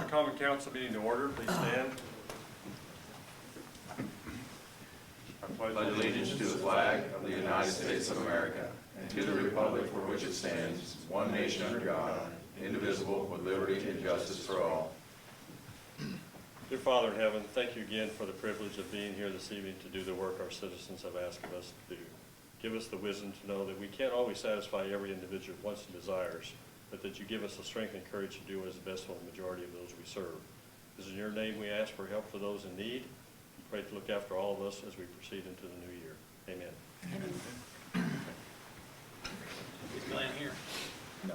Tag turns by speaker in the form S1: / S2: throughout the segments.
S1: Common Council meeting to order. Please stand.
S2: I pledge allegiance to the flag of the United States of America and to the republic for which it stands, one nation under God, indivisible, with liberty and justice for all.
S1: Dear Father in heaven, thank you again for the privilege of being here this evening to do the work our citizens have asked of us to do. Give us the wisdom to know that we can't always satisfy every individual wants and desires, but that you give us the strength and courage to do what is best for the majority of those we serve. It is in your name we ask for help for those in need. We pray to look after all of us as we proceed into the new year. Amen. Amen.
S3: Is Glenn here?
S1: No.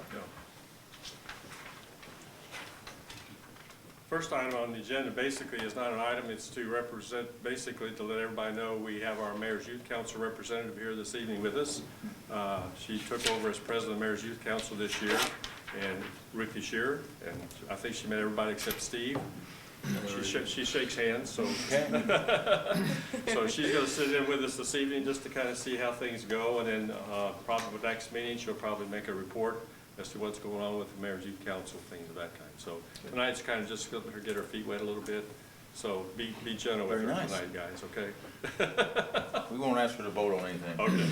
S1: First item on the agenda basically is not an item, it's to represent, basically to let everybody know we have our Mayor's Youth Council representative here this evening with us. She took over as president of the Mayor's Youth Council this year, and Ruthie Shearer, and I think she met everybody except Steve. She shakes hands, so so she's going to sit in with us this evening just to kind of see how things go, and then probably with next meeting she'll probably make a report as to what's going on with the Mayor's Youth Council, things of that kind. So tonight's kind of just let her get her feet wet a little bit. So be gentle with her tonight, guys, okay?
S2: We won't ask her to vote on anything.
S1: Okay.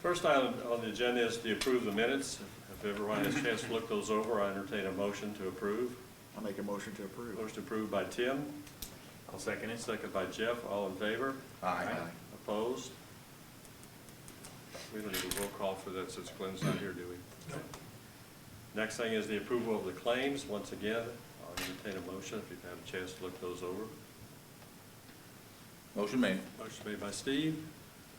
S1: First item on the agenda is to approve the minutes. If everyone has a chance to look those over, I entertain a motion to approve.
S3: I'll make a motion to approve.
S1: Motion approved by Tim.
S3: I'll second it.
S1: Second by Jeff. All in favor?
S2: Aye.
S1: Opposed? We don't need a roll call for that since Glenn's not here, do we? No. Next thing is the approval of the claims. Once again, I'll entertain a motion if you've had a chance to look those over.
S2: Motion made.
S1: Motion made by Steve.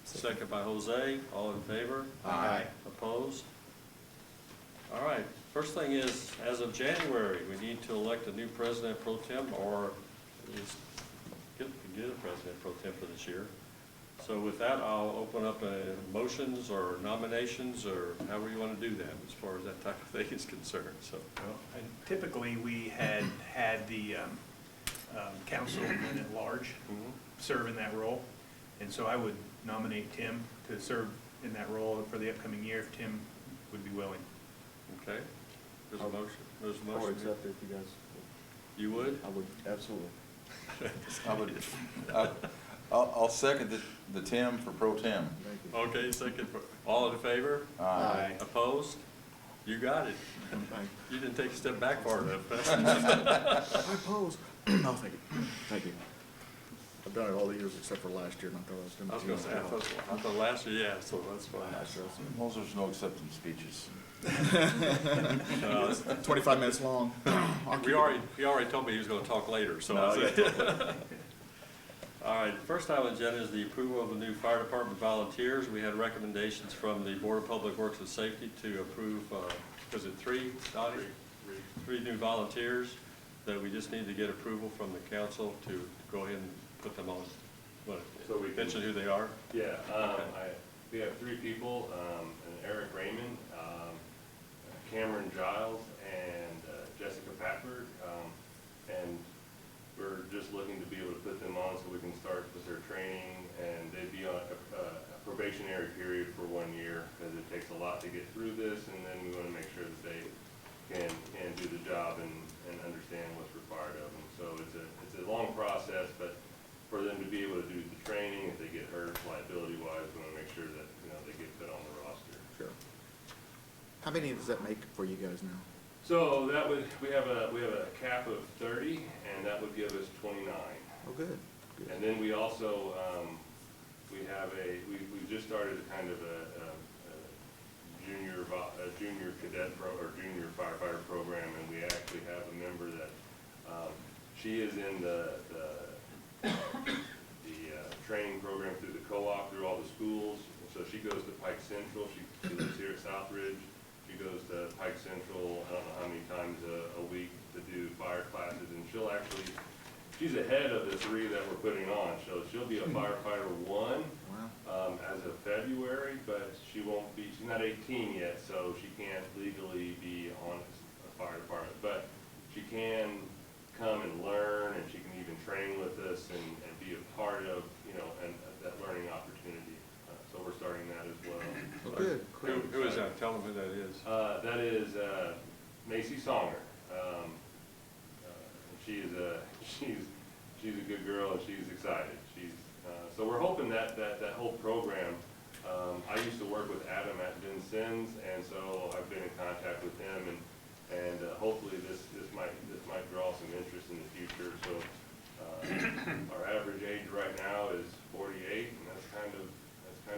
S1: Second by Jose. All in favor?
S2: Aye.
S1: Opposed? All right. First thing is, as of January, we need to elect a new president pro tem, or at least get a president pro tem for this year. So with that, I'll open up motions or nominations, or however you want to do that as far as that type of thing is concerned. So,
S4: Well, and typically we had the councilman at large serve in that role, and so I would nominate Tim to serve in that role for the upcoming year if Tim would be willing.
S1: okay. There's a motion. There's a
S5: I would
S1: motion.
S5: accept it if you guys,
S1: You would?
S5: I would, absolutely.
S2: I'll second the Tim for pro tem.
S5: Thank you.
S1: Okay, second. All in favor?
S2: Aye.
S1: Opposed? You got it. You didn't take a step back far enough.
S5: I oppose. No, thank you. Thank you. I've done it all the years except for last year, and I thought I was doing
S1: I was going to say, I thought last year, yeah, so that's fine.
S2: Most there's no acceptance speeches.
S5: 25 minutes long.
S1: He already told me he was going to talk later, so. All right, first item on the agenda is the approval of the new fire department volunteers. We had recommendations from the Board of Public Works and Safety to approve, was it three, Donnie? Three new volunteers that we just need to get approval from the council to go ahead and put them on. What,
S6: so we
S1: mention who they are?
S6: Yeah, we have three people, Eric Raymond, Cameron Giles, and Jessica Patberg, and we're just looking to be able to put them on so we can start with their training, and they'd be on a probationary period for 1 year because it takes a lot to get through this, and then we want to make sure that they can do the job and understand what's required of them. So it's a long process, but for them to be able to do the training, if they get hurt liability-wise, we want to make sure that they get put on the roster.
S5: Sure. How many does that make for you guys now?
S6: So that would we have a cap of 30, and that would give us 29.
S5: Oh, good. Good.
S6: And then we also we've just started a kind of a junior cadet or junior firefighter program, and we actually have a member that she is in the training program through the co-op, through all the schools. So she goes to Pike Central. She lives here at Southridge. She goes to Pike Central, I don't know how many times a week to do fire classes, and she's ahead of the three that we're putting on. So she'll be a firefighter 1 as of February, but she's not 18 yet, so she can't legally be on a fire department. But she can come and learn, and she can even train with us and be a part of, and that learning opportunity. So we're starting that as well.
S5: Oh, good.
S1: Who is that? Tell them who that is.
S6: That is Macy Songer. she's a good girl and she's excited. So we're hoping that whole program, I used to work with Adam at Vincennes, and so I've been in contact with him, and hopefully this might draw some interest in the future. So our average age right now is 48, and that's kind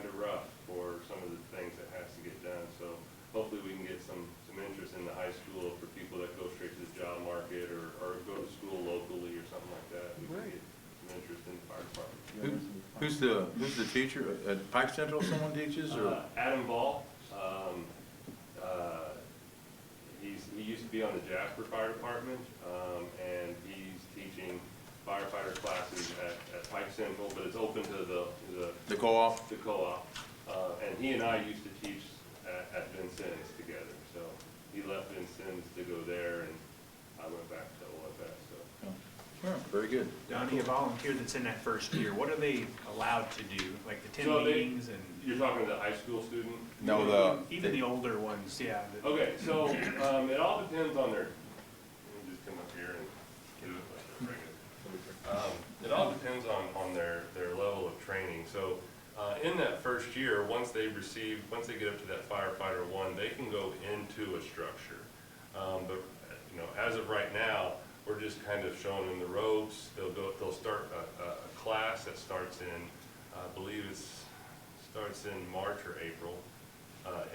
S6: of rough for some of the things that has to get done. So hopefully we can get some interest in the high school for people that go straight to the job market or go to school locally or something like that. We can get some interest in the fire department.
S2: Who's the teacher? At Pike Central someone teaches, or?
S6: Adam Ball. He used to be on the Jasper Fire Department, and he's teaching firefighter classes at Pike Central, but it's open to
S2: The co-op?
S6: the co-op. And he and I used to teach at Vincennes together. So he left Vincennes to go there, and I went back to OFS. So.
S2: Yeah, very good.
S4: Donnie, a volunteer that's in that first year, what are they allowed to do? Like the 10
S6: So
S4: meetings and?
S6: You're talking to the high school student?
S2: No,
S4: Even the older ones, yeah.
S6: Okay, so it all depends on their, let me just come up here and do it like they're regular. It all depends on their level of training. So in that first year, once they get up to that firefighter 1, they can go into a structure. But as of right now, we're just kind of showing them the ropes. They'll start a class that starts in, I believe starts in March or April,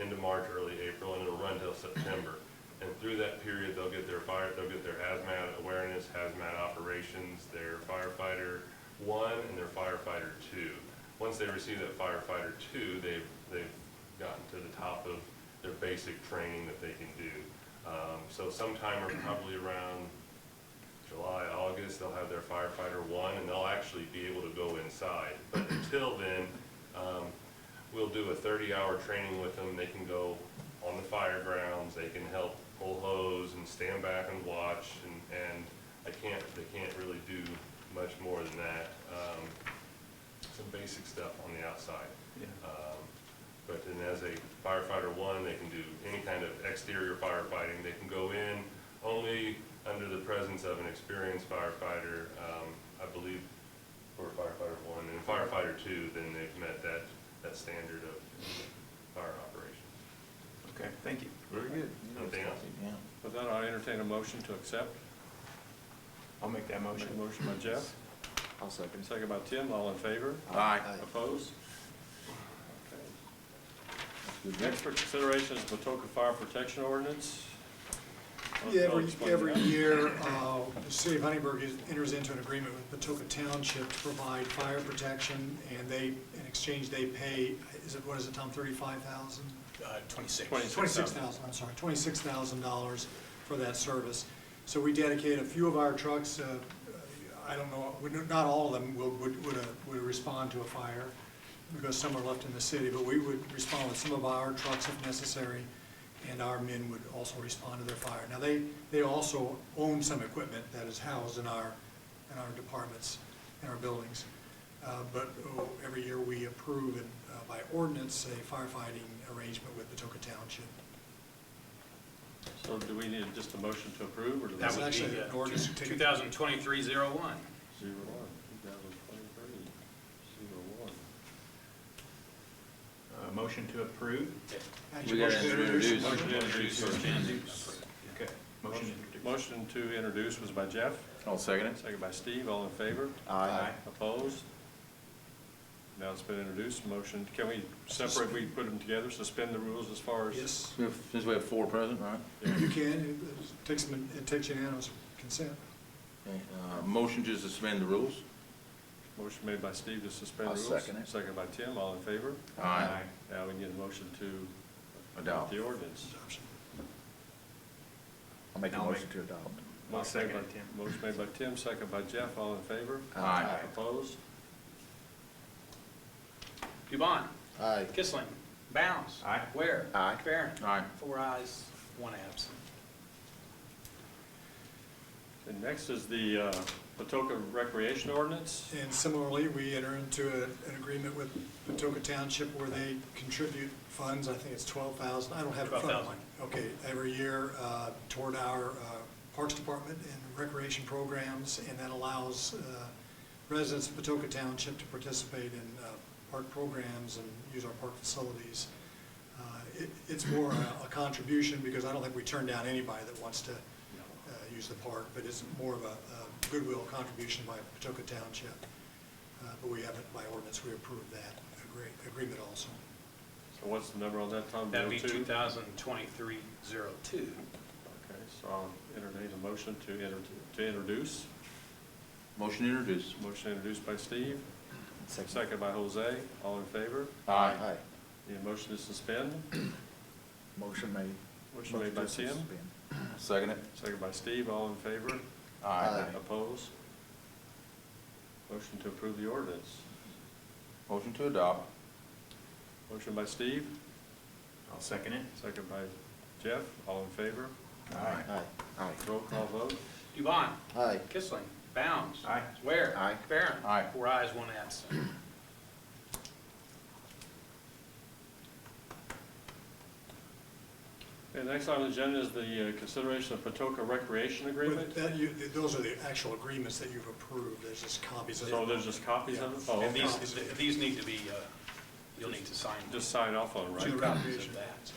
S6: into March, early April, and it'll run till September. And through that period, they'll get their hazmat awareness, hazmat operations, their firefighter 1 and their firefighter 2. Once they receive that firefighter 2, they've gotten to the top of their basic training that they can do. So sometime probably around July, August, they'll have their firefighter 1, and they'll actually be able to go inside. But until then, we'll do a 30-hour training with them. They can go on the fire grounds. They can help pull hose and stand back and watch, and they can't really do much more than that. Some basic stuff on the outside.
S4: Yeah.
S6: But then as a firefighter 1, they can do any kind of exterior firefighting. They can go in only under the presence of an experienced firefighter, I believe, for firefighter 1. And firefighter 2, then they've met that standard of fire operations.
S4: Okay, thank you.
S2: Very good.
S6: Anything else?
S2: Yeah.
S1: With that, I'll entertain a motion to accept.
S4: I'll make that motion.
S1: Motion by Jeff,
S5: I'll second.
S1: second by Tim, all in favor?
S2: Aye.
S1: Opposed? Okay. Next for consideration is Patoka Fire Protection Ordinance.
S7: Yeah,
S1: I'll explain
S7: every
S1: that.
S7: year, the city of Huntingburg enters into an agreement with Patoka Township to provide fire protection, and in exchange, they pay, what is it, Tom, 35,000?
S4: 26.
S7: $26,000 for that service. So we dedicate a few of our trucks, I don't know, not all of them would respond to a fire, because some are left in the city, but we would respond with some of our trucks if necessary, and our men would also respond to their fire. Now, they also own some equipment that is housed in our departments, in our buildings. But every year we approve by ordinance a firefighting arrangement with Patoka Township.
S1: So do we need just a motion to approve, or do we?
S7: That's
S3: That would
S7: actually
S3: be
S7: an ordinance to take.
S3: 2023-01.
S1: 2023-01.
S4: Motion to approve?
S7: Actually,
S2: We gotta
S7: motion to
S2: introduce.
S1: Motion to introduce.
S4: Okay. Motion to introduce.
S1: Motion to introduce was by Jeff,
S2: I'll second it.
S1: second by Steve, all in favor?
S5: Aye.
S1: Opposed? Now it's been introduced, motion, can we separate, we put them together, suspend the rules as far as?
S7: Yes,
S2: Since we have 4 present, right?
S7: you can. It takes unanimous consent.
S2: Okay, motion to suspend the rules?
S1: Motion made by Steve to suspend
S5: I'll
S1: rules.
S5: second it.
S1: Second by Tim, all in favor?
S2: Aye.
S1: Now we need a motion to
S2: Adopt.
S1: the ordinance.
S5: I'll make a
S4: I'll
S5: motion
S4: make-
S5: to adopt.
S4: I'll second
S1: Motion
S4: it, Tim.
S1: by- Motion made by Tim, second by Jeff, all in favor?
S2: Aye.
S1: Opposed?
S3: Dubon.
S5: Aye.
S3: Kissling. Bounds.
S4: Aye.
S3: Ware.
S5: Aye.
S3: Barron.
S2: Aye.
S3: 4 ayes, 1 absent.
S1: And next is the Patoka Recreation Ordinance.
S7: And similarly, we enter into an agreement with Patoka Township where they contribute funds, I think it's 12,000, I don't have it in front of me.
S3: 12,000.
S7: Okay, every year toward our Parks Department and recreation programs, and that allows residents of Patoka Township to participate in park programs and use our park facilities. It's more a contribution, because I don't think we turn down anybody that wants to use the park, but it's more of a goodwill contribution by Patoka Township. But we haven't, by ordinance, we approved that agreement also.
S1: So what's the number on that, Tom?
S3: That'd be
S1: 02?
S3: 2023-02.
S1: Okay, so I'll entertain a motion to introduce.
S2: Motion to introduce.
S1: Motion introduced by Steve, second by Jose. All in favor?
S2: Aye.
S1: Need a motion to suspend?
S5: Motion made.
S1: Motion made by
S5: to
S1: Tim,
S5: suspend.
S2: Second it.
S1: second by Steve. All in favor?
S2: Aye.
S1: Opposed? Motion to approve the ordinance.
S2: Motion to adopt.
S1: Motion by Steve,
S4: I'll second it.
S1: second by Jeff. All in favor?
S5: Aye.
S1: Roll call vote.
S3: Dubon.
S5: Aye.
S3: Kissling. Bounds.
S4: Aye.
S3: Ware.
S5: Aye.
S3: Barron.
S2: Aye.
S3: 4 ayes, 1 absent.
S1: Okay, next on the agenda is the consideration of Patoka Recreation Agreement.
S7: But those are the actual agreements that you've approved. There's just copies of them.
S1: So there's just copies of it?
S7: Yeah.
S1: Oh,
S3: And
S1: okay.
S3: these need to be, you'll need to sign.
S1: Just sign off on it,
S7: To the
S1: right?
S7: recreation.
S3: That.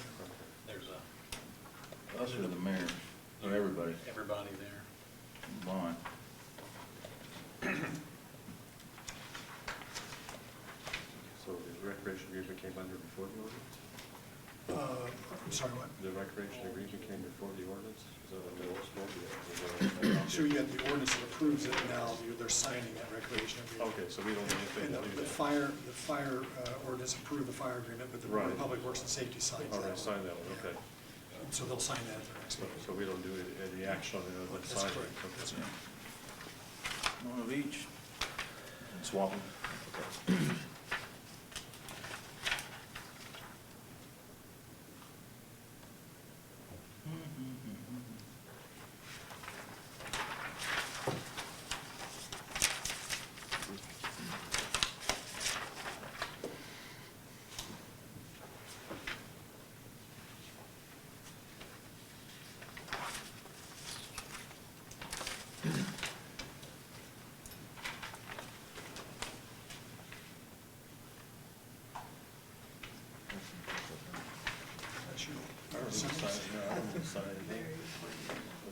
S3: There's
S2: Us or the mayor, or everybody.
S3: everybody there.
S2: Fine.
S1: So the recreation agreement came under before the ordinance?
S7: I'm sorry, what?
S1: The recreation agreement came before the ordinance? Is that what it was?
S7: So you have the ordinance that approves it, now they're signing that recreation agreement.
S1: Okay, so we don't need anything
S7: And
S1: to do
S7: the
S1: that.
S7: fire ordinance approved the fire agreement, but the Board of
S1: Right.
S7: Public Works and Safety signs
S1: All
S7: that.
S1: right, sign that one, okay.
S7: So they'll sign that at their next meeting.
S1: So we don't do any action on it other than
S7: That's
S1: signing?
S7: correct.
S1: Okay.
S7: That's right.
S2: One of each. Swap them.
S7: That's you.
S1: I don't need to sign it. No, I don't need to sign anything.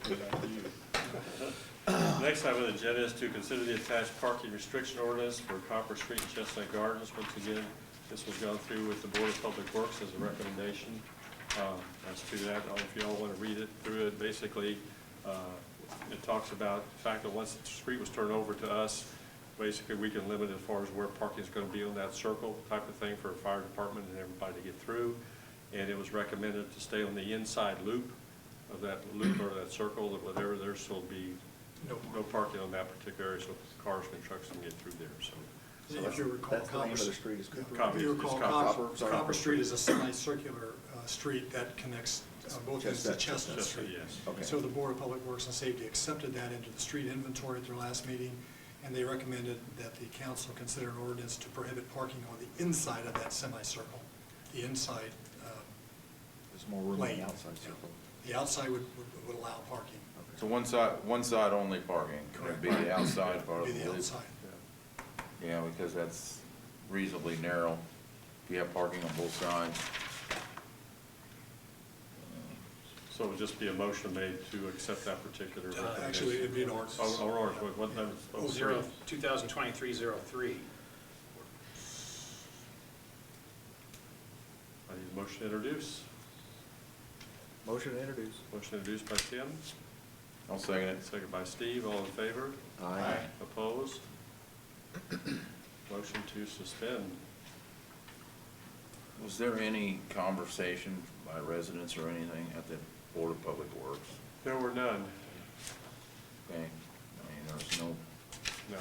S1: Okay, back to you. Next item on the agenda is to consider the attached parking restriction ordinance for Copper Street and Chestnut Gardens. Once again, this was gone through with the Board of Public Works as a recommendation. As to that, I don't know if you all want to read it through it. Basically, it talks about the fact that once the street was turned over to us, basically we can limit as far as where parking is going to be on that circle type of thing for a fire department and everybody to get through. And it was recommended to stay on the inside loop of that loop or that circle, that whatever there still be no parking on that particular area, so cars and trucks can get through there, so.
S7: If you recall,
S5: That's the name of the street is Cooper.
S1: Copper.
S7: If you recall,
S1: It's Copper.
S7: Copper
S5: Sorry.
S7: Copper Street is a semicircular street that connects both ends to Chestnut
S1: Just,
S7: Street.
S1: yes.
S5: Okay.
S7: So the Board of Public Works and Safety accepted that into the street inventory at their last meeting, and they recommended that the council consider an ordinance to prohibit parking on the inside of that semicircle. The inside,
S5: There's more room on
S7: lane.
S5: the outside circle.
S7: The outside would allow parking.
S2: So one side only parking. It'd be the outside part of
S7: Be
S2: the
S7: the
S2: loop.
S7: outside.
S2: Yeah, because that's reasonably narrow. If you have parking on both sides.
S1: So it would just be a motion made to accept that particular recommendation?
S7: Actually, it'd be an ordinance.
S1: Oh, ordinance, what number? Oh,
S3: 2023-03.
S1: I need a motion to introduce.
S5: Motion to introduce.
S1: Motion introduced by Tim,
S2: I'll second it.
S1: second by Steve, all in favor?
S5: Aye.
S1: Opposed? Motion to suspend.
S2: Was there any conversation by residents or anything at the Board of Public Works?
S1: There were none,
S2: Okay, I mean, there's no,
S1: no.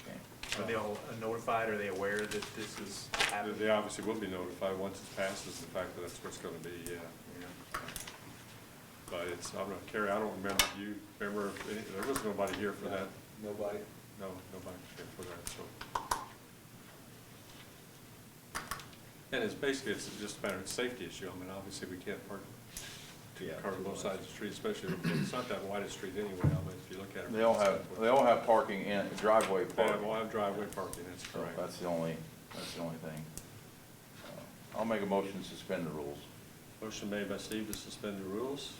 S2: okay.
S4: Are they all notified? Are they aware that this is happening?
S1: They obviously will be notified once it passes, the fact that that's what's gonna be, yeah. But it's, I'm not, Carrie, I don't remember, do you remember, there was nobody here for that?
S8: Nobody.
S1: No, nobody here for that, so. And it's basically, it's just a matter of safety issue. I mean, obviously, we can't park to cover both sides of the street, especially, it's not that wide a street anyway, I mean, if you look at it.
S2: They all have parking in, driveway
S1: They
S2: parking.
S1: all have driveway parking, that's
S2: So
S1: correct.
S2: that's the only thing. I'll make a motion to suspend the rules.
S1: Motion made by Steve to suspend the rules,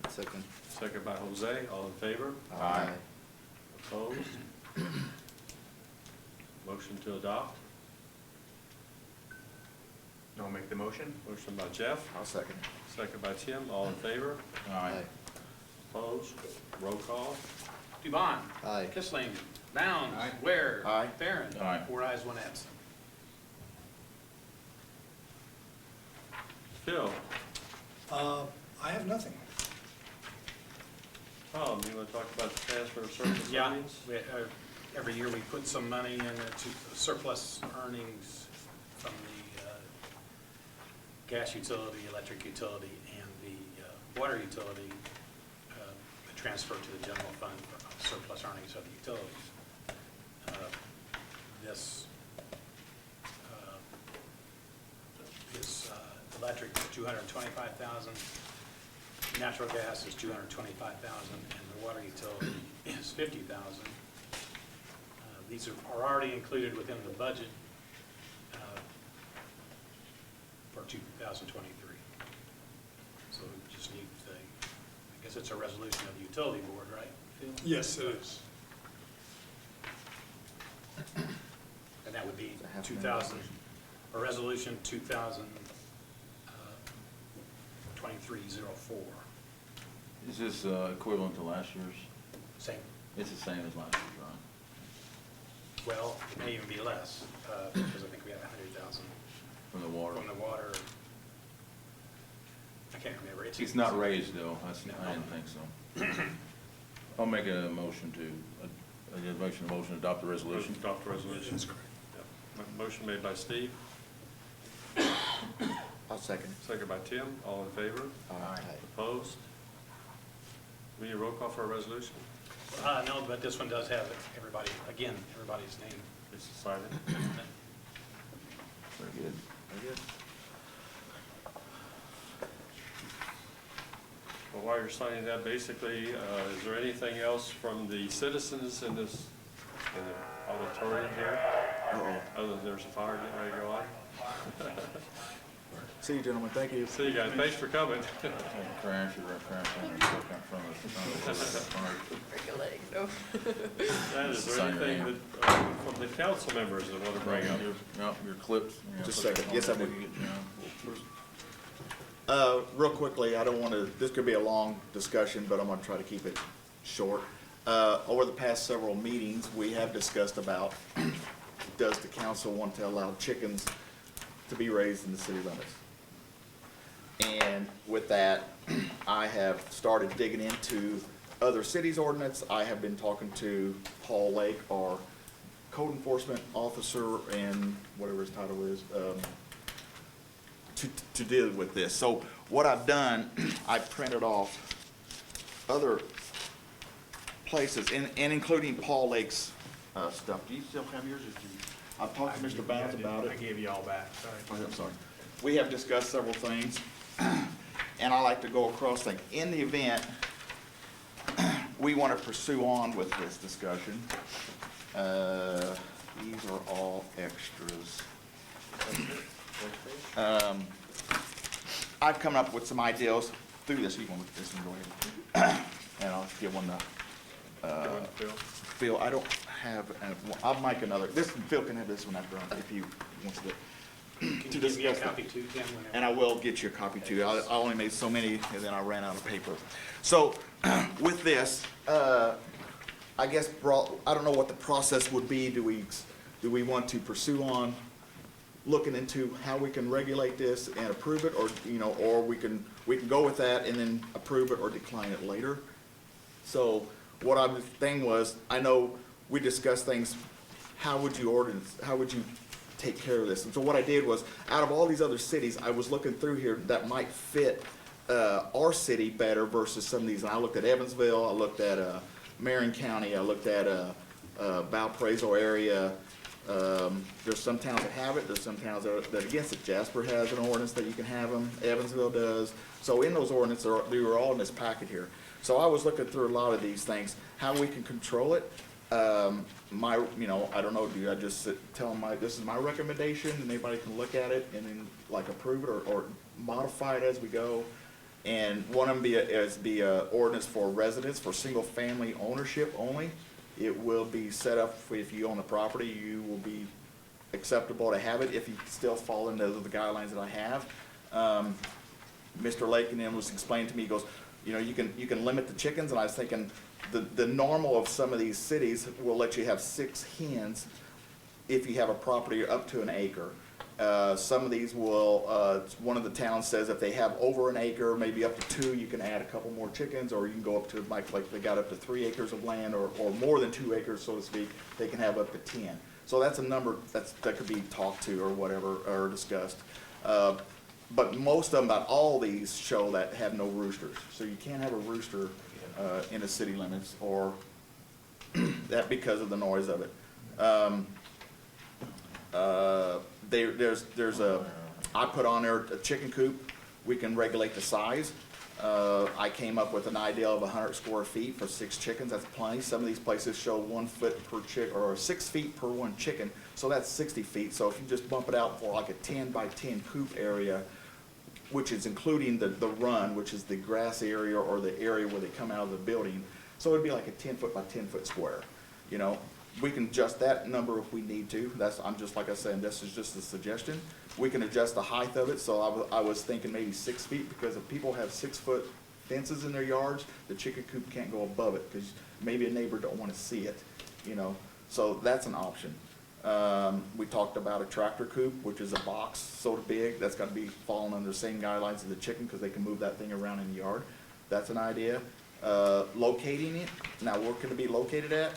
S5: Second.
S1: second by Jose, all in favor?
S2: Aye.
S1: Opposed? Motion to adopt,
S4: I'll make the motion.
S1: motion by Jeff,
S5: I'll second.
S1: second by Tim, all in favor?
S2: Aye.
S1: Opposed? Roll call.
S3: Dubon.
S5: Aye.
S3: Kissling. Bounds.
S4: Aye.
S3: Ware.
S5: Aye.
S3: Barron.
S2: Aye.
S3: 4 ayes, 1 absent.
S1: Phil,
S7: I have nothing.
S1: Tom, you want to talk about the transfer of surplus
S3: Yeah,
S1: earnings?
S3: every year we put some money in to surplus earnings from the gas utility, electric utility, and the water utility, transfer to the general fund for surplus earnings of the utilities. This is electric is $225,000, natural gas is $225,000, and the water utility is $50,000. These are already included within the budget for 2023. So we just need the, I guess it's a resolution of the utility board, right, Phil?
S7: Yes, it is.
S3: And that would be
S5: It's a half
S3: 2000,
S5: million.
S3: a resolution 2304.
S2: Is this equivalent to last year's?
S3: Same.
S2: It's the same as last year's, right?
S3: Well, it may even be less, because I think we had 100,000
S2: From the water?
S3: from the water. I can't remember.
S2: It's not raised though,
S3: No.
S2: I didn't think so. I'll make a motion to adopt the resolution.
S1: Adopt the resolution.
S7: That's correct.
S1: Yep. Motion made by Steve,
S5: I'll second.
S1: second by Tim, all in favor?
S5: Aye.
S1: Opposed? We need a roll call for a resolution?
S3: No, but this one does have everybody, again, everybody's name.
S1: It's decided.
S2: Very good.
S5: Very good.
S1: Well, while you're signing that, basically, is there anything else from the citizens in the auditorium here?
S5: Uh-oh.
S1: Other than there's a fire getting ready to go on?
S5: See you, gentlemen. Thank you.
S1: See you guys, thanks for coming.
S2: Crash or crash on the front of
S8: Break a leg, no.
S1: That is there
S2: Sign your
S1: anything
S2: name.
S1: that, from the council members that want to bring up?
S2: your clips.
S5: Just a second. Yes, I will.
S2: Yeah.
S5: Real quickly, I don't want to, this could be a long discussion, but I'm going to try to keep it short. Over the past several meetings, we have discussed about, does the council want to allow chickens to be raised in the city limits? And with that, I have started digging into other cities' ordinance. I have been talking to Paul Lake, our code enforcement officer, and whatever his title is, to deal with this. So what I've done, I printed off other places, and including Paul Lake's stuff. Do you still have yours? Or do you- I've talked to Mr. Bounds about it.
S4: I gave you all back, sorry.
S5: Oh, I'm sorry. We have discussed several things, and I like to go across things. In the event we want to pursue on with this discussion, these are all extras. I've come up with some ideas through this. You want to look at this and go ahead. And I'll give one to
S1: Go ahead, Phil.
S5: Phil. I don't have, I'll make another. Phil can have this one after, if he wants to.
S3: Can you give me a
S5: discuss that.
S3: copy too, Tim? whenever?
S5: And I will get you a copy too. I only made so many, and then I ran out of paper. So with this, I guess, I don't know what the process would be. Do we want to pursue on looking into how we can regulate this and approve it, or, or we can go with that and then approve it or decline it later? So what the thing was, I know we discussed things, how would you take care of this? And so what I did was, out of all these other cities, I was looking through here that might fit our city better versus some of these. And I looked at Evansville, I looked at Marion County, I looked at Valparaiso area, There's some towns that have it, there's some towns that against it. Jasper has an ordinance that you can have them, Evansville does. So in those ordinances, they were all in this packet here. So I was looking through a lot of these things, how we can control it. I don't know, do I just tell them this is my recommendation, and anybody can look at it and then like approve it or modify it as we go? And one of them be a ordinance for residents, for single-family ownership only. It will be set up, if you own the property, you will be acceptable to have it if you still fall into the guidelines that I have. Mr. Lake and then was explaining to me, he goes, you can limit the chickens, and I was thinking, the normal of some of these cities will let you have 6 hens if you have a property up to an acre. Some of these will, one of the towns says if they have over an acre, maybe up to 2, you can add a couple more chickens, or you can go up to, like they got up to 3 acres of land, or more than 2 acres, so to speak, they can have up to 10. So that's a number that could be talked to or whatever, or discussed. But most of them, about all these, show that have no roosters. So you can't have a rooster in the city limits, or that because of the noise of it. I put on there a chicken coop. We can regulate the size. I came up with an idea of 100 square feet for 6 chickens. That's plenty. Some of these places show 1 foot per chick, or 6 feet per 1 chicken. So that's 60 feet. So if you just bump it out for like a 10 by 10 coop area, which is including the run, which is the grass area or the area where they come out of the building. So it'd be like a 10 foot by 10 foot square. We can adjust that number if we need to. I'm just like I said, this is just a suggestion. We can adjust the height of it. So I was thinking maybe 6 feet, because if people have 6-foot fences in their yards, the chicken coop can't go above it, because maybe a neighbor don't want to see it. So that's an option. We talked about a tractor coop, which is a box so big that's got to be falling under the same guidelines as the chicken, because they can move that thing around in the yard. That's an idea. Locating it. Now, where can it be located at?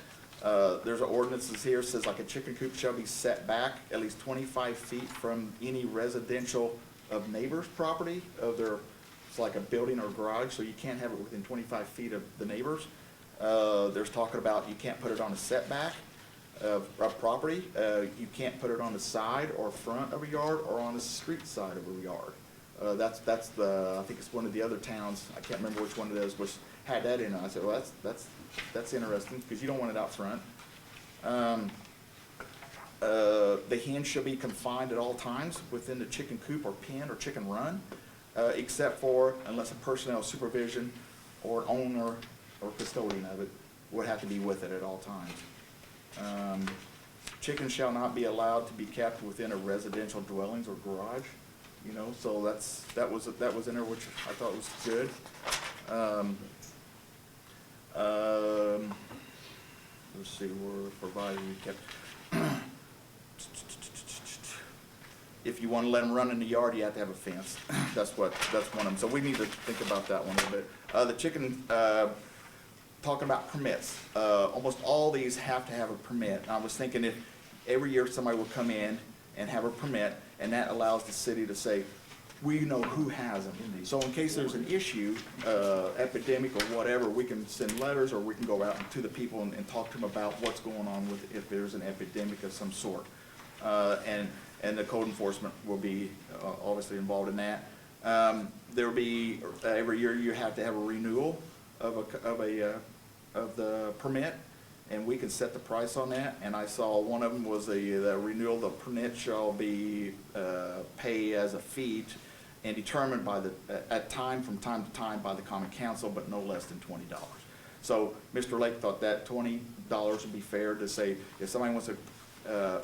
S5: There's an ordinance here that says like a chicken coop shall be set back at least 25 feet from any residential of neighbor's property it's like a building or garage, so you can't have it within 25 feet of the neighbors. There's talking about you can't put it on a setback of property. You can't put it on the side or front of a yard or on the street side of a yard. I think it's one of the other towns, I can't remember which one it is, which had that in it. I said, well, that's interesting, because you don't want it out front. The hen shall be confined at all times within the chicken coop or pen or chicken run, except for unless a personnel supervision or owner or custodian of it would have to be with it at all times. Chickens shall not be allowed to be kept within a residential dwellings or garage. So that was in there, which I thought was good. Let's see, we're provided we kept. If you want to let them run in the yard, you have to have a fence. That's one of them. So we need to think about that one a little bit. The chicken, talking about permits. Almost all these have to have a permit. I was thinking if every year somebody will come in and have a permit, and that allows the city to say, we know who has them. So in case there's an issue, epidemic or whatever, we can send letters, or we can go out to the people and talk to them about what's going on with if there's an epidemic of some sort. And the code enforcement will be obviously involved in that. There will be, every year you have to have a renewal of the permit, and we can set the price on that. And I saw one of them was the renewal, the permit shall be pay as a fee and determined from time to time by the common council, but no less than $20. So Mr. Lake thought that $20 would be fair to say, if somebody wants to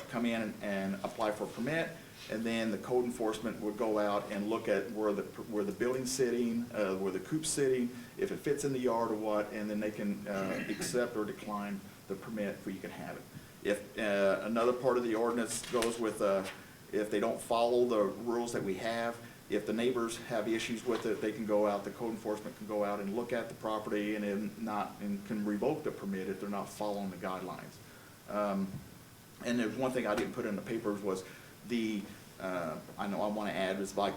S5: come in and apply for a permit, and then the code enforcement would go out and look at where the building's sitting, where the coop's sitting, if it fits in the yard or what, and then they can accept or decline the permit for you can have it. If another part of the ordinance goes with if they don't follow the rules that we have, if the neighbors have issues with it, they can go out, the code enforcement can go out and look at the property and can revoke the permit if they're not following the guidelines. And there's one thing I didn't put in the papers was I know I want to add is like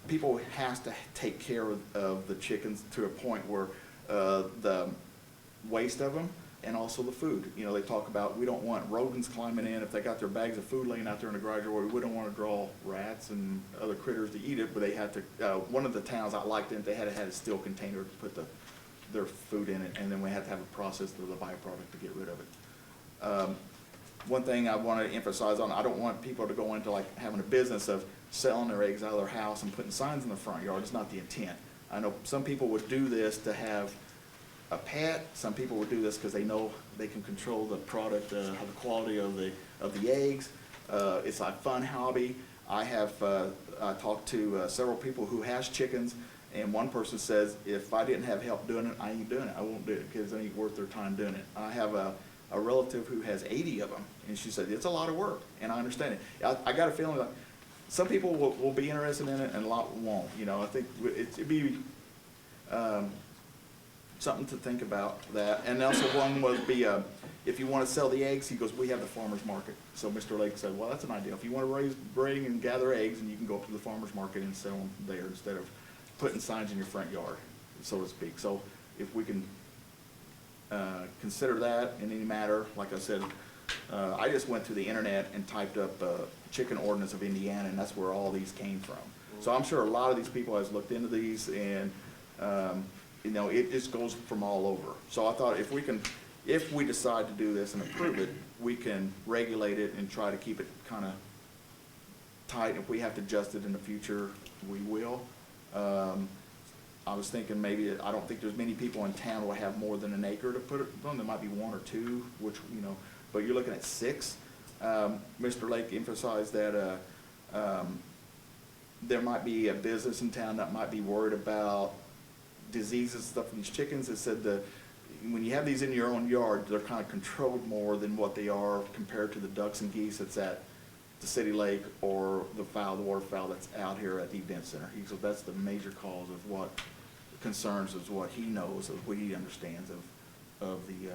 S5: people has to take care of the chickens to a point where the waste of them and also the food. You know, they talk about, we don't want rodents climbing in if they got their bags of food laying out there in the garage, or we don't want to draw rats and other critters to eat it, but they had to, one of the towns I liked it, they had a steel container to put their food in it, and then we had to have a process through the byproduct to get rid of it. One thing I want to emphasize on, I don't want people to go into like having a business of selling their eggs out of their house and putting signs in the front yard. It's not the intent. I know some people would do this to have a pet. Some people would do this because they know they can control the product, the quality of the eggs. It's a fun hobby. I have talked to several people who has chickens, and one person says, if I didn't have help doing it, I ain't doing it. I won't do it because it ain't worth their time doing it. I have a relative who has 80 of them, and she said, it's a lot of work, and I understand it. I got a feeling like some people will be interested in it and a lot won't. You know, I think it'd be something to think about that. And also one would be, if you want to sell the eggs, he goes, we have the farmer's market. So Mr. Lake said, well, that's an idea. If you want to bring and gather eggs, and you can go up to the farmer's market and sell them there instead of putting signs in your front yard, so to speak. So if we can consider that in any matter, like I said, I just went to the internet and typed up chicken ordinance of Indiana, and that's where all these came from. So I'm sure a lot of these people has looked into these, and you know, it just goes from all over. So I thought if we decide to do this and approve it, we can regulate it and try to keep it kind of tight. If we have to adjust it in the future, we will. I was thinking maybe, I don't think there's many people in town who will have more than an acre to put it on. There might be one or two, which, you know, but you're looking at 6. Mr. Lake emphasized that there might be a business in town that might be worried about diseases and stuff from these chickens. It said that when you have these in your own yard, they're kind of controlled more than what they are compared to the ducks and geese that's at the city lake or the waterfowl that's out here at the event center. He said that's the major cause of what concerns is what he knows, of what he understands of the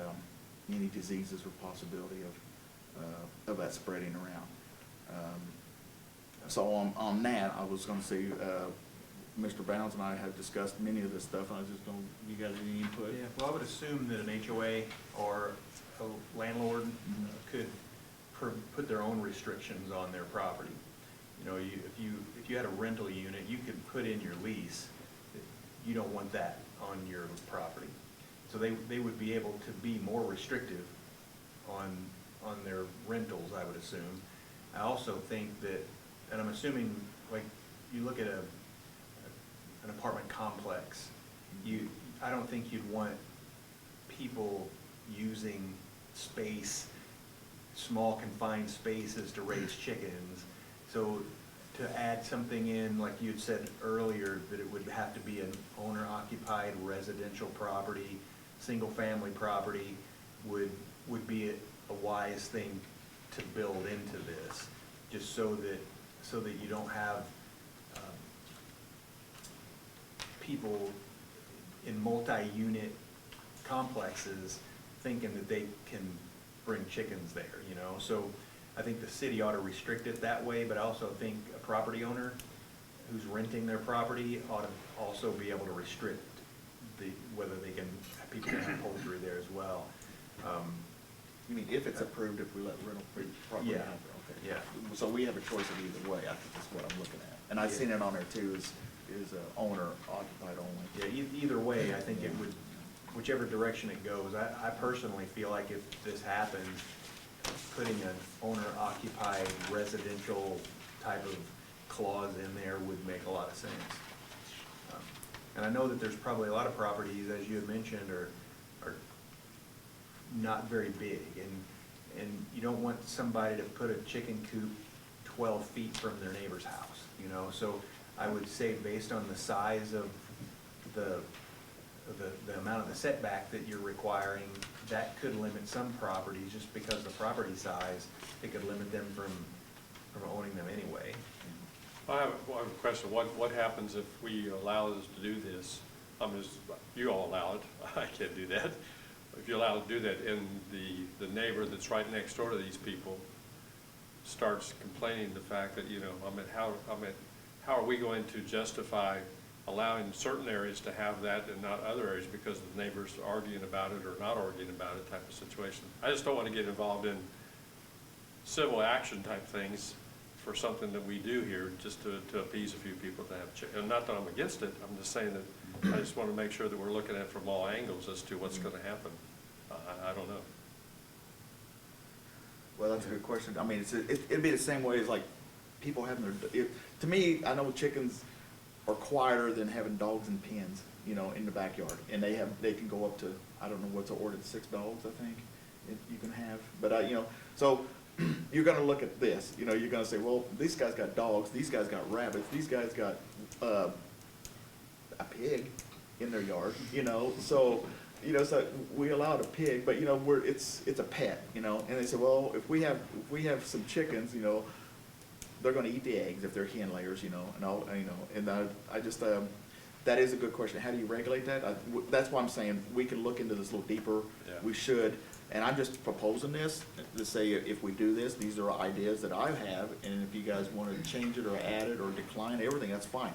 S5: any diseases or possibility of that spreading around. So on that, I was going to say, Mr. Bounds and I have discussed many of this stuff. I was just don't. You got any input?
S4: Yeah, well, I would assume that an HOA or a landlord could put their own restrictions on their property. You know, if you had a rental unit, you could put in your lease that you don't want that on your property. So they would be able to be more restrictive on their rentals, I would assume. I also think that, and I'm assuming, like, you look at an apartment complex, I don't think you'd want people using space, small confined spaces to raise chickens. So to add something in, like you'd said earlier, that it would have to be an owner-occupied residential property, single-family property, would be a wise thing to build into this, just so that you don't have people in multi-unit complexes thinking that they can bring chickens there, you know. So I think the city ought to restrict it that way, but I also think a property owner who's renting their property ought to also be able to restrict whether people can have poultry there as well.
S5: You mean if it's approved, if we let rental property
S4: Yeah.
S5: happen? Okay.
S4: Yeah.
S5: So we have a choice of either way. I think that's what I'm looking at. And I've seen it on there too, is owner occupied only.
S4: Yeah, either way, I think it would, whichever direction it goes. I personally feel like if this happens, putting an owner-occupied residential type of clause in there would make a lot of sense. And I know that there's probably a lot of properties, as you had mentioned, are not very big, and you don't want somebody to put a chicken coop 12 feet from their neighbor's house, you know. So I would say, based on the size of the amount of the setback that you're requiring, that could limit some properties, just because the property size, it could limit them from owning them anyway.
S1: I have a question. What happens if we allow us to do this? You all allow it. I can't do that. If you allow to do that, and the neighbor that's right next door to these people starts complaining the fact that, you know, how are we going to justify allowing certain areas to have that and not other areas because the neighbors are arguing about it or not arguing about it type of situation. I just don't want to get involved in civil action type things for something that we do here just to appease a few people to have chickens. And not that I'm against it, I'm just saying that I just want to make sure that we're looking at it from all angles as to what's going to happen. I don't know.
S5: Well, that's a good question. I mean, it'd be the same way as like people having to me, I know chickens are quieter than having dogs in pens, you know, in the backyard. And they can go up to, I don't know what's the ordinance, 6 dogs, I think, you can have. But, you know, so you're gonna look at this, you know, you're gonna say, well, these guys got dogs, these guys got rabbits, these guys got, a pig in their yard, you know, so, so we allowed a pig, but, you know, it's a pet, you know, and they say, well, if we have some chickens, you know, they're gonna eat the eggs if they're hen layers, you know, and I just, that is a good question. How do you regulate that? That's why I'm saying we can look into this a little deeper.
S1: Yeah.
S5: We should, and I'm just proposing this to say if we do this, these are ideas that I have, and if you guys want to change it or add it or decline everything, that's fine.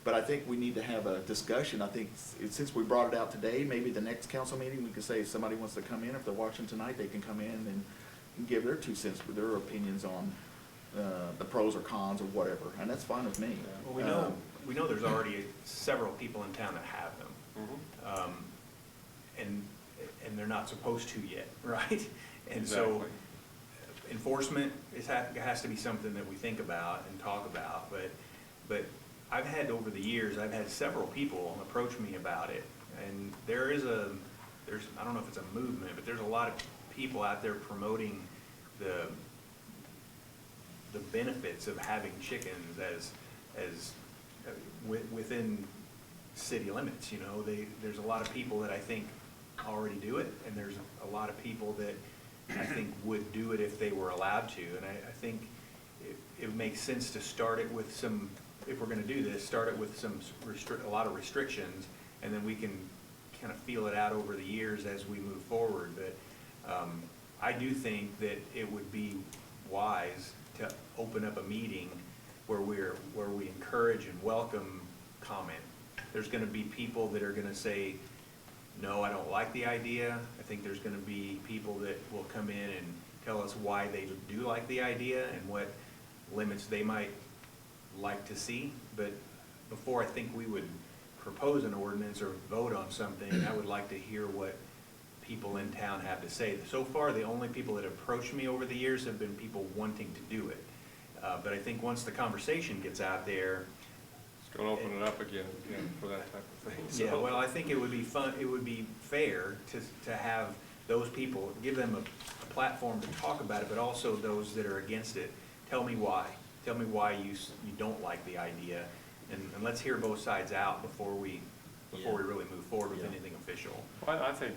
S5: But I think we need to have a discussion. I think since we brought it out today, maybe the next council meeting, we could say if somebody wants to come in, if they're watching tonight, they can come in and give their 2 cents, their opinions on the pros or cons or whatever, and that's fine with me.
S4: Well, we know there's already several people in town that have them.
S1: Mm-hmm.
S4: And they're not supposed to yet, right? And so
S1: Exactly.
S4: enforcement has to be something that we think about and talk about, but I've had over the years, I've had several people approach me about it, and there's I don't know if it's a movement, but there's a lot of people out there promoting the benefits of having chickens as within city limits, you know. There's a lot of people that I think already do it, and there's a lot of people that I think would do it if they were allowed to, and I think it makes sense to start it with some, if we're gonna do this, start it with a lot of restrictions, and then we can kind of feel it out over the years as we move forward. But I do think that it would be wise to open up a meeting where we encourage and welcome comment. There's gonna be people that are gonna say, no, I don't like the idea. I think there's gonna be people that will come in and tell us why they do like the idea and what limits they might like to see. But before I think we would propose an ordinance or vote on something, I would like to hear what people in town have to say. So far, the only people that approached me over the years have been people wanting to do it. But I think once the conversation gets out there,
S1: It's going to open it up again for that type of thing. So.
S4: yeah, well, I think it would be fun, it would be fair to have those people, give them a platform to talk about it, but also those that are against it, tell me why. Tell me why you don't like the idea, and let's hear both sides out before we really move forward with anything official.
S1: Well, I think,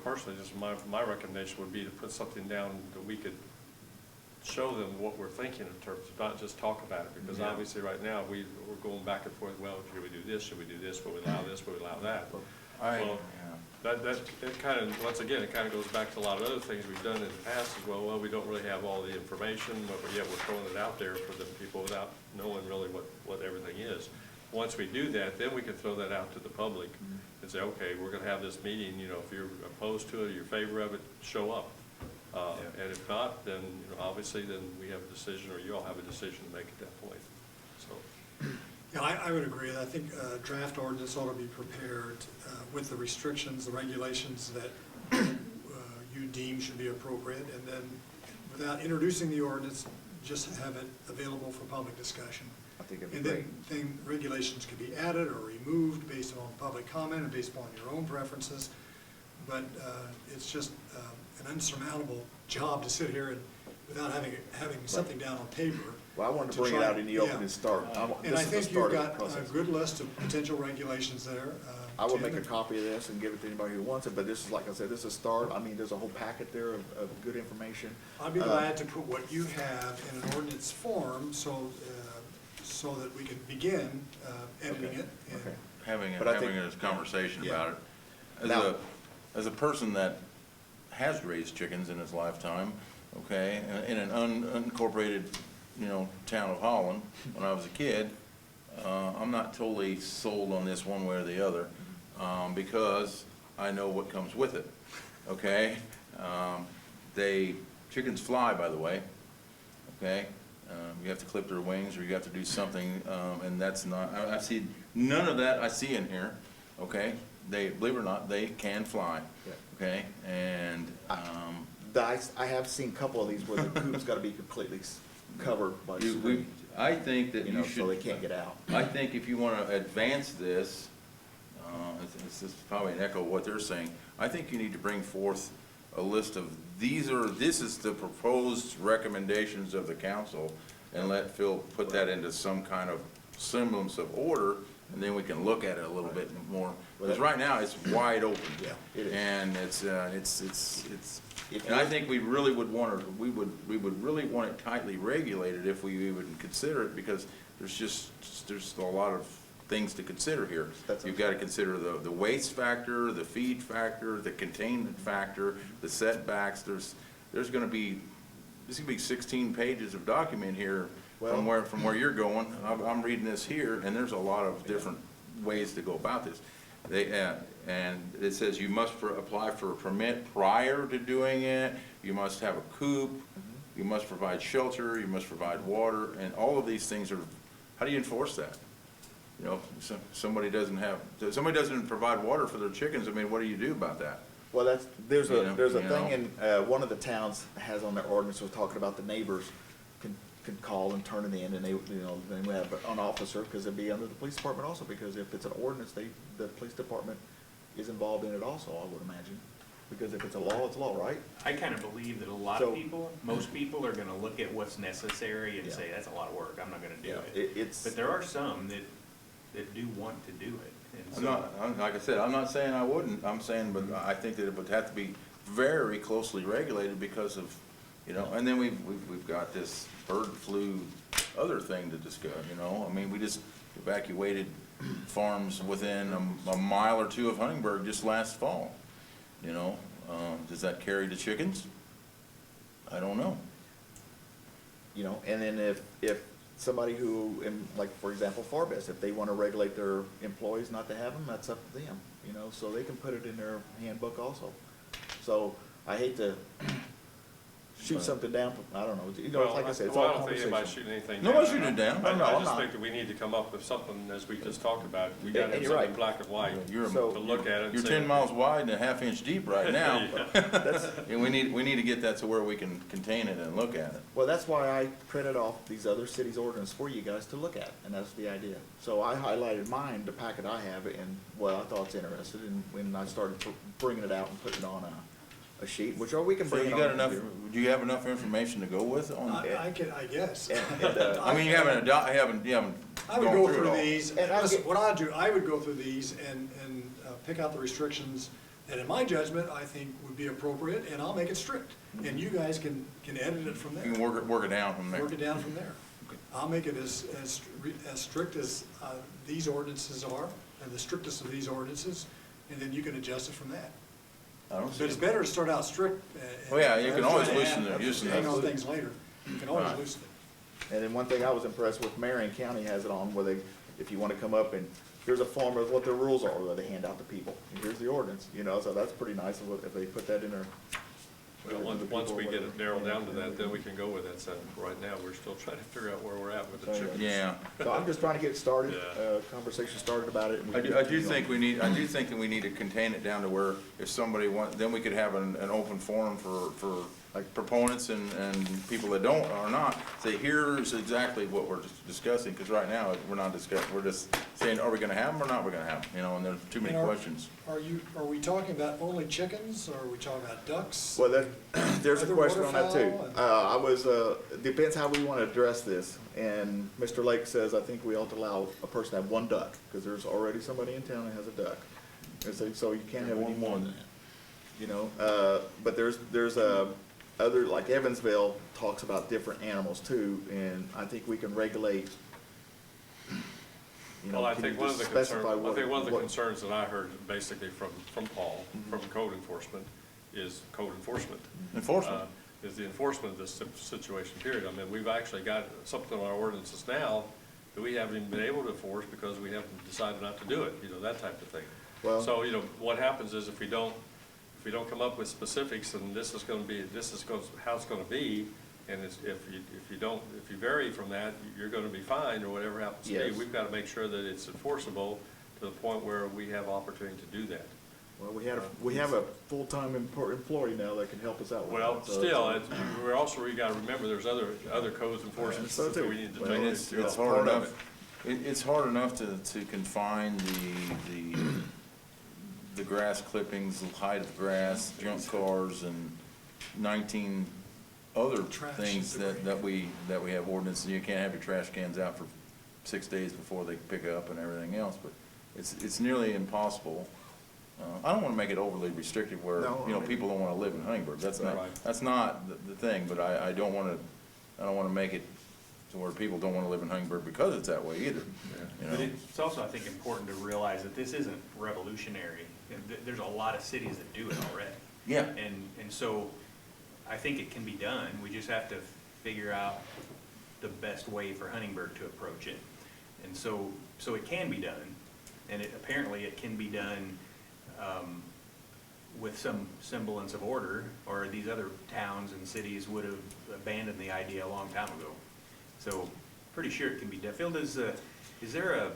S1: personally, just my recommendation would be to put something down that we could show them what we're thinking in terms of not just talk about it, because
S4: Yeah.
S1: obviously right now we're going back and forth, well, should we do this, should we do this, will we allow this, will we allow that? Well, it kind of, once again, it kind of goes back to a lot of other things we've done in the past as well. We don't really have all the information, but yet we're throwing it out there for the people without knowing really what everything is. Once we do that, then we can throw that out to the public and say, okay, we're gonna have this meeting, if you're opposed to it or you're in favor of it, show up. And if not, then, obviously, then we have a decision, or you all have a decision to make at that point, so.
S7: Yeah, I would agree. I think draft ordinance ought to be prepared with the restrictions, the regulations that you deem should be appropriate, and then without introducing the ordinance, just have it available for public discussion.
S5: I think it'd be
S7: And then regulations could be added or removed based on public comment and based upon your own preferences. But it's just an unsurmountable job to sit here and without having something down on paper.
S5: Well, I wanted to
S7: to
S5: bring it
S7: try-
S5: out in the open
S7: yeah.
S5: and start.
S7: And I think you've got a good list of potential regulations there.
S5: I will
S7: Tim,
S5: make a copy of this and give it to anybody who wants it, but this is, like I said, this is a start. I mean, there's a whole packet there of good information.
S7: I'd be glad to put what you have in an ordinance form so that we can begin editing it. And
S5: Okay.
S2: Having
S5: But I think-
S2: this conversation
S5: Yeah.
S2: about it.
S5: Now-
S2: As a person that has raised chickens in his lifetime, okay, in an unincorporated, town of Holland, when I was a kid, I'm not totally sold on this one way or the other, because I know what comes with it, okay? Chickens fly, by the way, okay? You have to clip their wings, or you have to do something, and that's not, I see, none of that I see in here, okay? Believe it or not, they can fly,
S5: Yeah.
S2: okay? And,
S5: I have seen a couple of these where the coop's gotta be completely covered by screen,
S2: I think that
S5: you
S2: you
S5: know,
S2: should.
S5: so they can't get out.
S2: I think if you want to advance this, this is probably an echo of what they're saying, I think you need to bring forth a list of, this is the proposed recommendations of the council, and let Phil put that into some kind of semblance of order, and then we can look at it a little bit more. Because right now, it's wide open.
S5: Yeah, it is.
S2: And and I think we really would want to, we would really want it tightly regulated if we would consider it, because there's a lot of things to consider here. You've got to consider the waste factor, the feed factor, the containment factor, the setbacks. There's going to be 16 pages of document here from where you're going. I'm reading this here, and there's a lot of different ways to go about this. And it says you must apply for a permit prior to doing it, you must have a coop, you must provide shelter, you must provide water, and all of these things are, how do you enforce that? You know, somebody doesn't provide water for their chickens, I mean, what do you do about that?
S5: Well, there's a
S2: You
S5: thing in, one of the towns has on their ordinance, was talking about the neighbors can call and turn it in, and they would have an officer, because it'd be under the police department also, because if it's an ordinance, the police department is involved in it also, I would imagine. Because if it's a law, it's law, right?
S4: I kind of believe that a lot
S5: So-
S4: of people, most people are gonna look at what's necessary and
S5: Yeah.
S4: say, that's a lot of work, I'm not gonna do
S5: Yeah,
S4: it.
S5: it's,
S4: But there are some that do want to do it. And
S2: Like I said, I'm not saying I wouldn't, I'm saying, but I think that it would have to be very closely regulated because of, you know, and then we've got this bird flu other thing to discuss, you know? I mean, we just evacuated farms within a mile or two of Huntingburg just last fall, you know? Does that carry to chickens? I don't know.
S5: you know, and then if somebody who, like, for example, Farbest, if they want to regulate their employees not to have them, that's up to them, you know, so they can put it in their handbook also. So I hate to shoot something down, I don't know, you know, like I said, it's
S1: Well,
S5: all
S1: I don't think
S5: conversation.
S1: anybody's shooting anything down.
S2: Nobody's shooting it down.
S5: No,
S1: I
S5: I'm
S1: just
S5: not.
S1: think that we need to come up with something, as we just talked about, we
S5: And
S1: got to have
S5: you're
S1: something
S5: right.
S1: black and white
S2: You're
S5: So-
S1: to look at it and
S2: You're
S1: say.
S2: 10 miles wide and a half-inch deep right now.
S5: That's,
S2: And we need to get that to where we can contain it and look at it.
S5: well, that's why I printed off these other cities' ordinance for you guys to look at, and that's the idea. So I highlighted mine, the packet I have, and, well, I thought it's interested, and when I started bringing it out and putting it on a sheet, which, or we can
S2: So
S5: bring
S2: you
S5: it
S2: got
S5: on.
S2: enough, do you have enough information to go with on?
S7: I guess.
S2: I mean, you haven't
S7: I would
S2: gone
S7: go
S2: through it
S7: through
S2: all.
S7: these,
S5: And I'll
S7: listen,
S5: get-
S7: what I do, I would go through these and pick out the restrictions that in my judgment, I think would be appropriate, and I'll make it strict. And you guys can edit it from there.
S2: You can work it down from there.
S7: Work it down from there. I'll make it as strict as these ordinances are, and the strictest of these ordinances, and then you can adjust it from that.
S2: I don't see
S7: But it's
S2: it.
S7: better to start out strict.
S2: Oh, yeah, you can always loosen
S7: it.
S2: it.
S7: Hang on things later. You can always
S2: Right.
S7: loosen it.
S5: And then one thing I was impressed with, Marion County has it on where they, if you wanna come up and, here's a form of what their rules are, that they hand out to people, and here's the ordinance, you know, so that's pretty nice if they put that in there.
S1: Well, once we get it narrowed down to that, then we can go with that. So right now, we're still trying to figure out where we're at with the chickens.
S2: Yeah.
S5: So I'm just trying to get started,
S1: Yeah.
S5: conversation started about it. and we
S2: I
S5: can
S2: do
S5: continue
S2: think
S5: on.
S2: I do think that we need to contain it down to where if somebody then we could have an open forum for like proponents and people that don't, or not, say, here's exactly what we're discussing, because right now, we're not discussing, we're just saying, are we gonna have them or not we're gonna have them, you know, and there's too many
S7: And
S2: questions.
S7: Are we talking about only chickens, or are we talking about ducks?
S5: Well, there's a
S7: Other
S5: question on that too.
S7: waterfowl
S5: Depends how we want to address this. And Mr. Lake says, I think we ought to allow a person to have one duck, because there's already somebody in town that has a duck. And so you can't have any more than that, you know? But there's other, like Evansville talks about different animals too, and I think we can regulate, you know,
S1: Well, I
S5: can you
S1: think one of
S5: just
S1: the
S5: specify
S1: concerns, I
S5: what-
S1: think one of the
S5: what-
S1: concerns that I heard basically from Paul, from code enforcement, is code enforcement.
S2: Enforcement.
S1: Is the enforcement of this situation, period. I mean, we've actually got something in our ordinances now that we haven't even been able to enforce because we haven't decided not to do it, you know, that type of thing.
S5: Well-
S1: So, you know, what happens is if we don't come up with specifics, and this is how it's gonna be, and if you vary from that, you're gonna be fined or whatever happens to be.
S5: Yes.
S1: We've gotta make sure that it's enforceable to the point where we have opportunity to do that.
S5: Well, we have a full-time employee now that can help us out with
S1: Well,
S5: that, so
S1: still, we gotta remember, there's other codes enforcement
S5: So
S1: that
S5: too.
S1: we need to
S5: Well,
S1: take
S2: It's
S1: into.
S2: hard
S5: part of
S2: enough, it's hard enough to confine the grass clippings, the height of grass, junk cars, and 19 other
S7: Trash
S2: things
S7: and
S2: that we have ordinances. You can't have your trash cans out for 6 days before they pick up and everything else, but it's nearly impossible. I don't want to make it overly restrictive where,
S5: No,
S2: you know,
S5: I mean-
S2: people don't want to live in Huntingburg. That's
S1: Right.
S2: not the thing, but I don't want to make it to where people don't want to live in Huntingburg because it's that way either. You
S4: But
S2: know?
S4: it's also, I think, important to realize that this isn't revolutionary. There's a lot of cities that do it already.
S2: Yeah.
S4: And so I think it can be done. We just have to figure out the best way for Huntingburg to approach it. And so it can be done, and apparently it can be done with some semblance of order, or these other towns and cities would have abandoned the idea a long time ago. So pretty sure it can be done. Phil, is there a,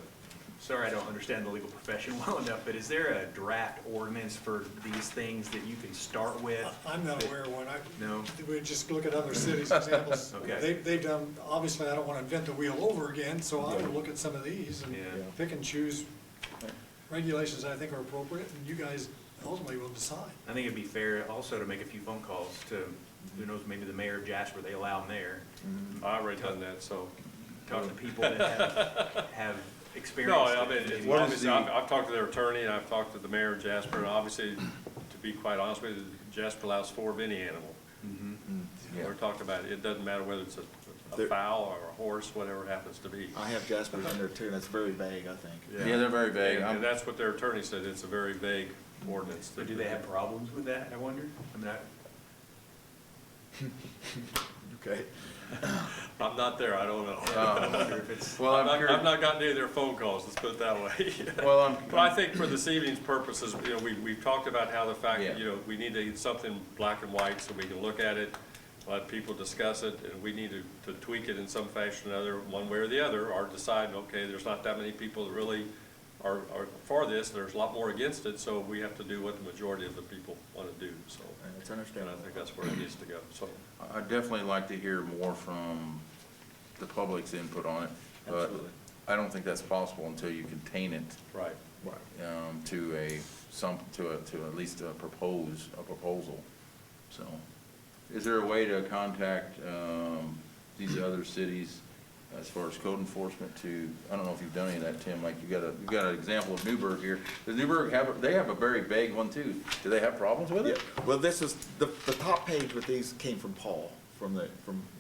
S4: sorry, I don't understand the legal profession well enough, but is there a draft ordinance for these things that you can start with?
S7: I'm not aware of one.
S4: No?
S7: We just look at other cities' examples.
S4: Okay.
S7: They've done, obviously, I don't want to invent the wheel over again, so I would look at some of these and
S4: Yeah.
S7: pick and choose regulations I think are appropriate, and you guys ultimately will decide.
S4: I think it'd be fair also to make a few phone calls to, who knows, maybe the mayor of Jasper, they allow them there.
S1: I've already done that, so.
S4: Talk to people that have experience.
S1: No, I mean,
S4: in-
S1: obviously, I've talked to their attorney, and I've talked to the mayor of Jasper, and obviously, to be quite honest with you, Jasper allows 4 of any animal.
S2: Yeah.
S1: We're talking about, it doesn't matter whether it's a
S5: There-
S1: fowl or a horse, whatever it happens to be.
S5: I have Jasper in there too, and it's very vague, I think.
S2: Yeah, they're very vague.
S1: And that's what their attorney said, it's a very vague ordinance.
S4: But do they have problems with that, I wonder? I mean,
S5: Okay.
S1: I'm not there, I don't know.
S4: I wonder if it's,
S2: Well,
S1: I've not gotten any of their phone calls, let's put it that way.
S2: Well,
S1: But I think for this evening's purposes, you know, we've talked about how the fact that,
S2: Yeah.
S1: you know, we need to get something black and white so we can look at it, let people discuss it, and we need to tweak it in some fashion or another, one way or the other, or decide, okay, there's not that many people that really are for this, there's a lot more against it, so we have to do what the majority of the people want to do, so.
S5: It's
S1: And I
S5: understandable.
S1: think that's where it needs to go, so.
S2: I'd definitely like to hear more from the public's input on it, but
S5: Absolutely.
S2: I don't think that's possible until you contain it
S1: Right.
S2: to at least a proposal. So, is there a way to contact these other cities as far as code enforcement to, I don't know if you've done any of that, Tim, like you got an example of Newburgh here. Does Newburgh they have a very vague one too. Do they have problems with
S5: Yeah,
S2: it?
S5: well, this is, the top page with these came from Paul,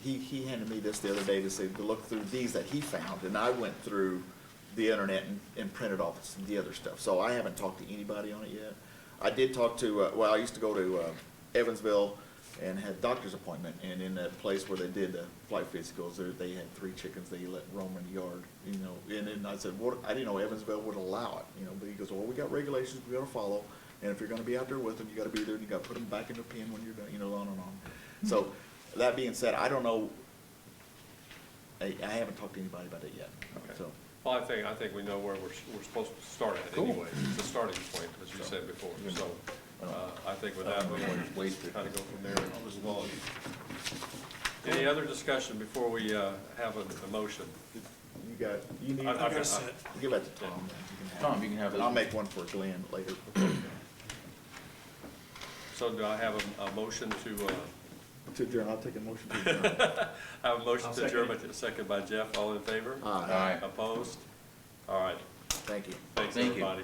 S5: he handed me this the other day to look through these that he found, and I went through the internet and printed off some of the other stuff, so I haven't talked to anybody on it yet. I did talk to, well, I used to go to Evansville and had a doctor's appointment, and in that place where they did the flight physicals, they had 3 chickens they let roam in the yard, you know, and then I said, I didn't know Evansville would allow it, you know, but he goes, well, we got regulations we gotta follow, and if you're gonna be out there with them, you gotta be there, and you gotta put them back in the pen when you're done, you know, on and on. So, that being said, I don't know, I haven't talked to anybody about it yet,
S1: Okay.
S5: so.
S1: Well, I think we know where we're supposed to start at
S2: Cool.
S1: anyway. It's a starting point, as you said before. So, I think with that, we can kind of go from there and move on. Any other discussion before we have a motion?
S5: You need,
S1: I've
S7: I gotta
S1: got-
S7: sit.
S5: give that to Tom.
S2: Tom, you can have it.
S5: I'll make one for Glenn later.
S1: So do I have a motion to,
S5: To adjourn, I'll take a motion to adjourn.
S1: I have a motion
S4: I'll
S1: to
S4: second
S1: adjourn, second by Jeff, all in favor?
S5: Aye.
S2: Aye.
S1: Opposed? All right,
S5: Thank you.
S1: thanks,
S2: Thank you.
S1: everybody.